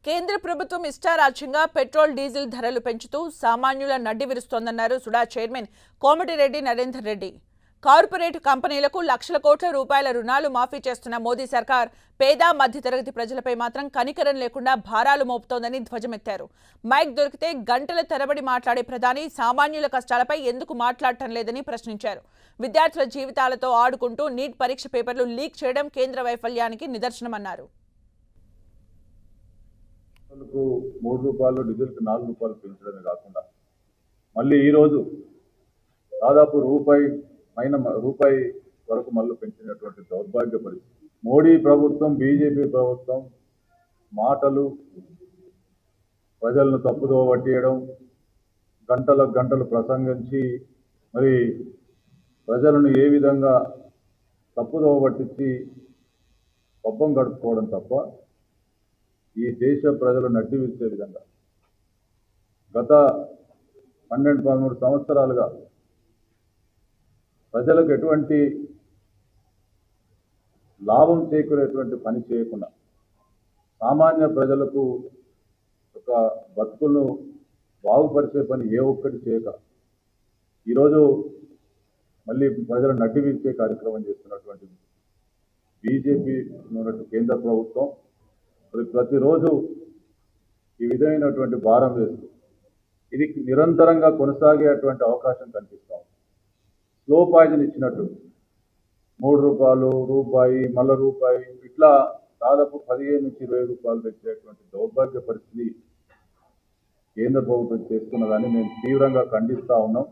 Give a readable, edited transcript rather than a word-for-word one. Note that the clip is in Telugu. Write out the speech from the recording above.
కేంద్ర ప్రభుత్వం ఇష్టారాజ్యంగా పెట్రోల్ డీజిల్ ధరలు పెంచుతూ సామాన్యుల నడ్డి విరుస్తోందన్నారు సుడా చైర్మన్ కోమటిరెడ్డి నరేందర్ రెడ్డి. కార్పొరేట్ కంపెనీలకు లక్షల కోట్ల రూపాయల రుణాలు మాఫీ చేస్తున్న మోదీ సర్కార్ పేద మధ్యతరగతి ప్రజలపై మాత్రం కనికరం లేకుండా భారాలు మోపుతోందని ధ్వజమెత్తారు. మైక్ దొరికితే గంటల తరబడి మాట్లాడే ప్రధాని సామాన్యుల కష్టాలపై ఎందుకు మాట్లాడటం లేదని ప్రశ్నించారు. విద్యార్థుల జీవితాలతో ఆడుకుంటూ నీట్ పరీక్ష పేపర్లు లీక్ చేయడం కేంద్ర వైఫల్యానికి నిదర్శనమన్నారు. ₹3 డీజిల్కి ₹4 పెంచడమే కాకుండా మళ్ళీ ఈరోజు దాదాపు రూపాయి వరకు మళ్ళీ పెంచినటువంటి దౌర్భాగ్య పరిస్థితి. మోడీ ప్రభుత్వం, బీజేపీ ప్రభుత్వం మాటలు ప్రజలను తప్పుదోవ పట్టియడం, గంటలు ప్రసంగించి మరి ప్రజలను ఏ విధంగా తప్పుదోవ పట్టించి పబ్బం గడుపుకోవడం తప్ప ఈ దేశ ప్రజలు నడ్డి విరిచే విధంగా గత 12-13 సంవత్సరాలుగా ప్రజలకు ఎటువంటి లాభం చేకూరేటువంటి పని చేయకుండా సామాన్య ప్రజలకు ఒక బతుకులను బాగుపరిచే పని ఏ ఒక్కటి చేయక ఈరోజు మళ్ళీ ప్రజలు నడ్డి విరిచే కార్యక్రమం చేస్తున్నటువంటి బీజేపీ కేంద్ర ప్రభుత్వం ప్రతిరోజు ఈ విధమైనటువంటి భారం వేస్తూ ఇది నిరంతరంగా కొనసాగేటువంటి అవకాశం కనిపిస్తాం. స్లో పాయిజన్ ఇచ్చినట్టు రూపాయి మళ్ళీ రూపాయి ఇట్లా దాదాపు 15 నుంచి 20 రూపాయలు తెచ్చేటువంటి దౌర్భాగ్య పరిస్థితి కేంద్ర ప్రభుత్వం చేస్తున్నదని మేము తీవ్రంగా ఖండిస్తూ ఉన్నాం.